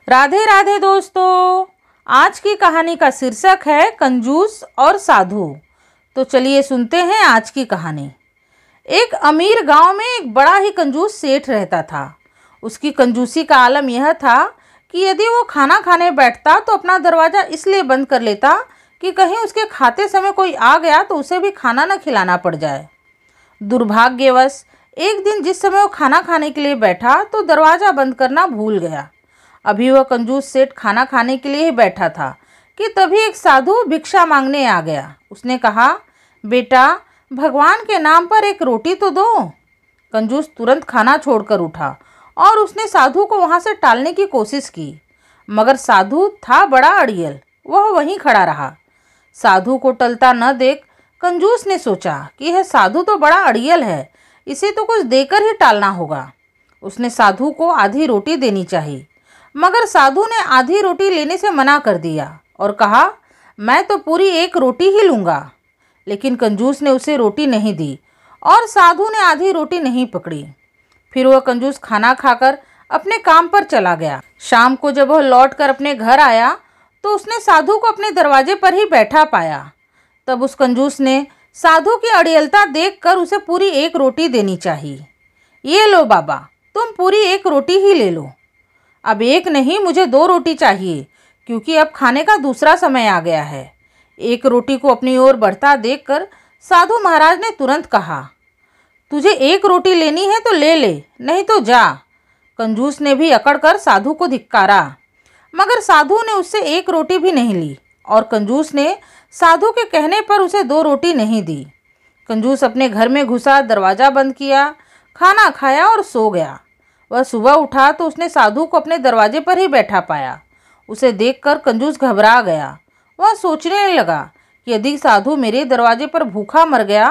राधे राधे दोस्तों। आज की कहानी का शीर्षक है कंजूस और साधु। तो चलिए सुनते हैं आज की कहानी। एक अमीर गांव में एक बड़ा ही कंजूस सेठ रहता था। उसकी कंजूसी का आलम यह था कि यदि वो खाना खाने बैठता तो अपना दरवाज़ा इसलिए बंद कर लेता कि कहीं उसके खाते समय कोई आ गया तो उसे भी खाना न खिलाना पड़ जाए। दुर्भाग्यवश एक दिन जिस समय वो खाना खाने के लिए बैठा तो दरवाज़ा बंद करना भूल गया। अभी वह कंजूस सेठ खाना खाने के लिए ही बैठा था कि तभी एक साधु भिक्षा मांगने आ गया। उसने कहा, बेटा, भगवान के नाम पर एक रोटी तो दो। कंजूस तुरंत खाना छोड़कर उठा और उसने साधु को वहां से टालने की कोशिश की, मगर साधु था बड़ा अड़ियल। वह वहीं खड़ा रहा। साधु को टलता न देख कंजूस ने सोचा कि यह साधु तो बड़ा अड़ियल है, इसे तो कुछ देकर ही टालना होगा। उसने साधु को आधी रोटी देनी चाहिए, मगर साधु ने आधी रोटी लेने से मना कर दिया और कहा, मैं तो पूरी एक रोटी ही लूँगा। लेकिन कंजूस ने उसे रोटी नहीं दी और साधु ने आधी रोटी नहीं पकड़ी। फिर वह कंजूस खाना खाकर अपने काम पर चला गया। शाम को जब वह लौटकर अपने घर आया तो उसने साधु को अपने दरवाजे पर ही बैठा पाया। तब उस कंजूस ने साधु की अड़ियलता देखकर उसे पूरी एक रोटी देनी चाहिए। ये लो बाबा, तुम पूरी एक रोटी ही ले लो। अब एक नहीं, मुझे 2 रोटी चाहिए, क्योंकि अब खाने का दूसरा समय आ गया है। एक रोटी को अपनी ओर बढ़ता देखकर साधु महाराज ने तुरंत कहा, तुझे एक रोटी लेनी है तो ले ले, नहीं तो जा। कंजूस ने भी अकड़कर साधु को धिक्कारा, मगर साधु ने उससे एक रोटी भी नहीं ली और कंजूस ने साधु के कहने पर उसे 2 रोटी नहीं दी। कंजूस अपने घर में घुसा, दरवाज़ा बंद किया, खाना खाया और सो गया। वह सुबह उठा तो उसने साधु को अपने दरवाजे पर ही बैठा पाया। उसे देखकर कंजूस घबरा गया। वह सोचने लगा कि यदि साधु मेरे दरवाजे पर भूखा मर गया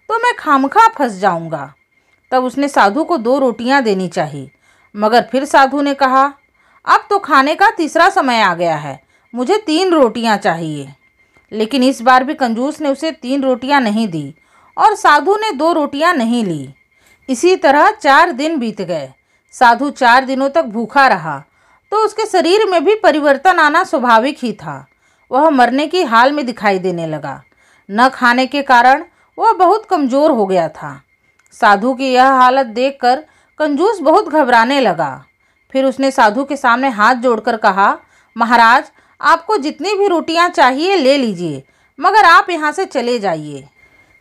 तो मैं खामखा फंस जाऊंगा। तब उसने साधु को 2 रोटियां देनी चाहिए, मगर फिर साधु ने कहा, अब तो खाने का तीसरा समय आ गया है, मुझे 3 रोटियां चाहिए। लेकिन इस बार भी कंजूस ने उसे 3 रोटियां नहीं दी और साधु ने 2 रोटियां नहीं ली। इसी तरह 4 दिन बीत गए। साधु 4 दिनों तक भूखा रहा तो उसके शरीर में भी परिवर्तन आना स्वाभाविक ही था। वह मरने की हाल में दिखाई देने लगा। न खाने के कारण वह बहुत कमज़ोर हो गया था। साधु की यह हालत देखकर कंजूस बहुत घबराने लगा। फिर उसने साधु के सामने हाथ जोड़कर कहा, महाराज, आपको जितनी भी रोटियां चाहिए ले लीजिए, मगर आप यहाँ से चले जाइए।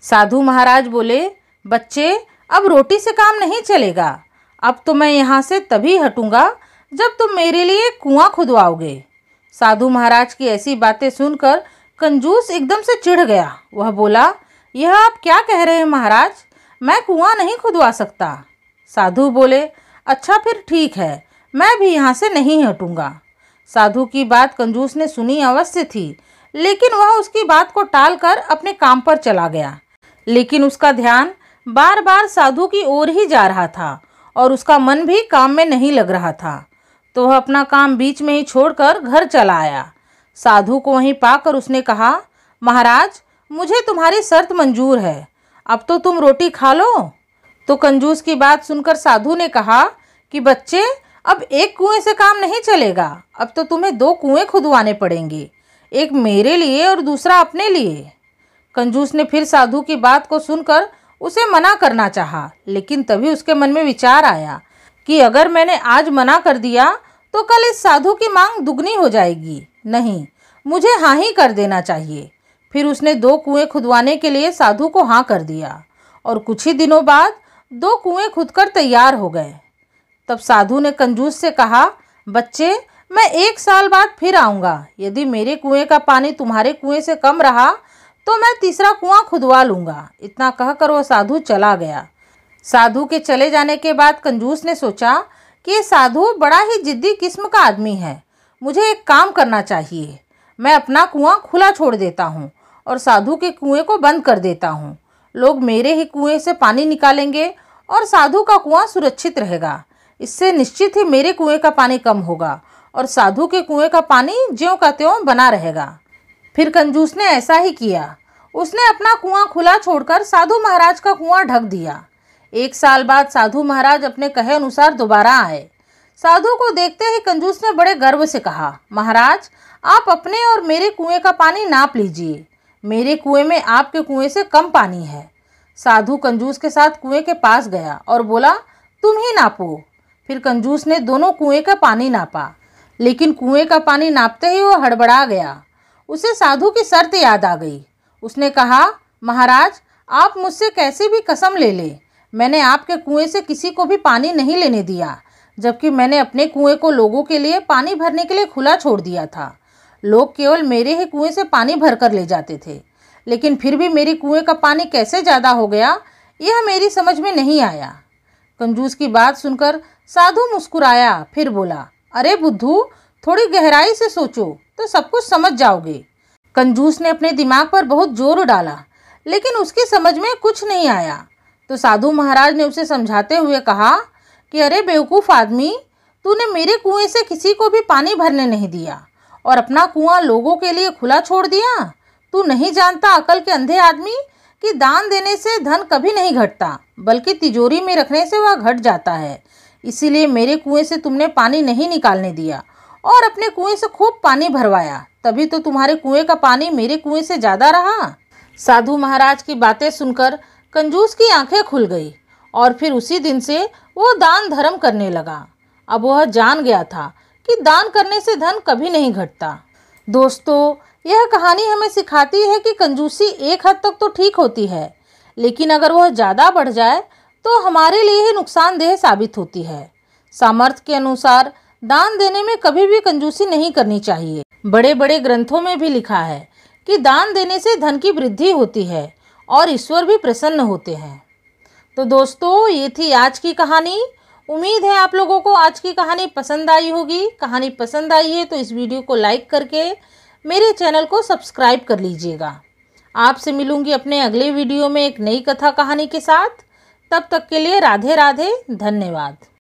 साधु महाराज बोले, बच्चे, अब रोटी से काम नहीं चलेगा। अब तो मैं यहाँ से तभी हटूँगा जब तुम मेरे लिए कुआं खुदवाओगे। साधु महाराज की ऐसी बातें सुनकर कंजूस एकदम से चिढ़ गया। वह बोला, यह आप क्या कह रहे हैं महाराज, मैं कुआं नहीं खुदवा सकता। साधु बोले, अच्छा फिर ठीक है, मैं भी यहाँ से नहीं हटूँगा। साधु की बात कंजूस ने सुनी अवश्य थी, लेकिन वह उसकी बात को टालकर अपने काम पर चला गया। लेकिन उसका ध्यान बार बार साधु की ओर ही जा रहा था और उसका मन भी काम में नहीं लग रहा था। तो वह अपना काम बीच में ही छोड़कर घर चला आया। साधु को वहीं पाकर उसने कहा, महाराज, मुझे तुम्हारी शर्त मंजूर है, अब तो तुम रोटी खा लो। तो कंजूस की बात सुनकर साधु ने कहा कि बच्चे, अब एक कुएं से काम नहीं चलेगा, अब तो तुम्हें 2 कुएं खुदवाने पड़ेंगे, एक मेरे लिए और दूसरा अपने लिए। कंजूस ने फिर साधु की बात को सुनकर उसे मना करना चाहा, लेकिन तभी उसके मन में विचार आया कि अगर मैंने आज मना कर दिया तो कल इस साधु की मांग दुगनी हो जाएगी। नहीं, मुझे हाँ ही कर देना चाहिए। फिर उसने 2 कुएं खुदवाने के लिए साधु को हाँ कर दिया और कुछ ही दिनों बाद 2 कुएं खुदकर तैयार हो गए। तब साधु ने कंजूस से कहा, बच्चे, मैं 1 साल बाद फिर आऊँगा। यदि मेरे कुएं का पानी तुम्हारे कुएं से कम रहा तो मैं तीसरा कुआं खुदवा लूँगा। इतना कहकर वह साधु चला गया। साधु के चले जाने के बाद कंजूस ने सोचा कि ये साधु बड़ा ही जिद्दी किस्म का आदमी है। मुझे एक काम करना चाहिए। मैं अपना कुआं खुला छोड़ देता हूँ और साधु के कुएं को बंद कर देता हूँ। लोग मेरे ही कुएं से पानी निकालेंगे और साधु का कुआं सुरक्षित रहेगा। इससे निश्चित ही मेरे कुएं का पानी कम होगा और साधु के कुएं का पानी ज्यों का त्यों बना रहेगा। फिर कंजूस ने ऐसा ही किया। उसने अपना कुआं खुला छोड़कर साधु महाराज का कुआं ढक दिया। 1 साल बाद साधु महाराज अपने कहे अनुसार दोबारा आए। साधु को देखते ही कंजूस ने बड़े गर्व से कहा, महाराज, आप अपने और मेरे कुएं का पानी नाप लीजिए। मेरे कुएं में आपके कुएं से कम पानी है। साधु कंजूस के साथ कुएं के पास गया और बोला, तुम ही नापो। फिर कंजूस ने दोनों कुएं का पानी नापा, लेकिन कुएं का पानी नापते ही वो हड़बड़ा गया। उसे साधु की शर्त याद आ गई। उसने कहा, महाराज, आप मुझसे कैसे भी कसम ले लें, मैंने आपके कुएं से किसी को भी पानी नहीं लेने दिया, जबकि मैंने अपने कुएं को लोगों के लिए पानी भरने के लिए खुला छोड़ दिया था। लोग केवल मेरे ही कुएं से पानी भरकर ले जाते थे, लेकिन फिर भी मेरे कुएं का पानी कैसे ज़्यादा हो गया, यह मेरी समझ में नहीं आया। कंजूस की बात सुनकर साधु मुस्कुराया, फिर बोला, अरे बुद्धू, थोड़ी गहराई से सोचो तो सब कुछ समझ जाओगे। कंजूस ने अपने दिमाग पर बहुत जोर डाला, लेकिन उसकी समझ में कुछ नहीं आया। तो साधु महाराज ने उसे समझाते हुए कहा कि अरे बेवकूफ़ आदमी, तूने मेरे कुएं से किसी को भी पानी भरने नहीं दिया और अपना कुआं लोगों के लिए खुला छोड़ दिया। तू नहीं जानता, अकल के अंधे आदमी, कि दान देने से धन कभी नहीं घटता, बल्कि तिजोरी में रखने से वह घट जाता है। इसीलिए मेरे कुएं से तुमने पानी नहीं निकालने दिया और अपने कुएं से खूब पानी भरवाया, तभी तो तुम्हारे कुएं का पानी मेरे कुएं से ज़्यादा रहा। साधु महाराज की बातें सुनकर कंजूस की आंखें खुल गई और फिर उसी दिन से वो दान धर्म करने लगा। अब वह जान गया था कि दान करने से धन कभी नहीं घटता। दोस्तों, यह कहानी हमें सिखाती है कि कंजूसी एक हद तक तो ठीक होती है, लेकिन अगर वह ज़्यादा बढ़ जाए तो हमारे लिए ही नुकसानदेह साबित होती है। सामर्थ्य के अनुसार दान देने में कभी भी कंजूसी नहीं करनी चाहिए। बड़े बड़े ग्रंथों में भी लिखा है कि दान देने से धन की वृद्धि होती है और ईश्वर भी प्रसन्न होते हैं। तो दोस्तों, ये थी आज की कहानी। उम्मीद है आप लोगों को आज की कहानी पसंद आई होगी। कहानी पसंद आई है तो इस वीडियो को लाइक करके मेरे चैनल को सब्सक्राइब कर लीजिएगा। आपसे मिलूंगी अपने अगले वीडियो में एक नई कथा कहानी के साथ। तब तक के लिए राधे राधे, धन्यवाद।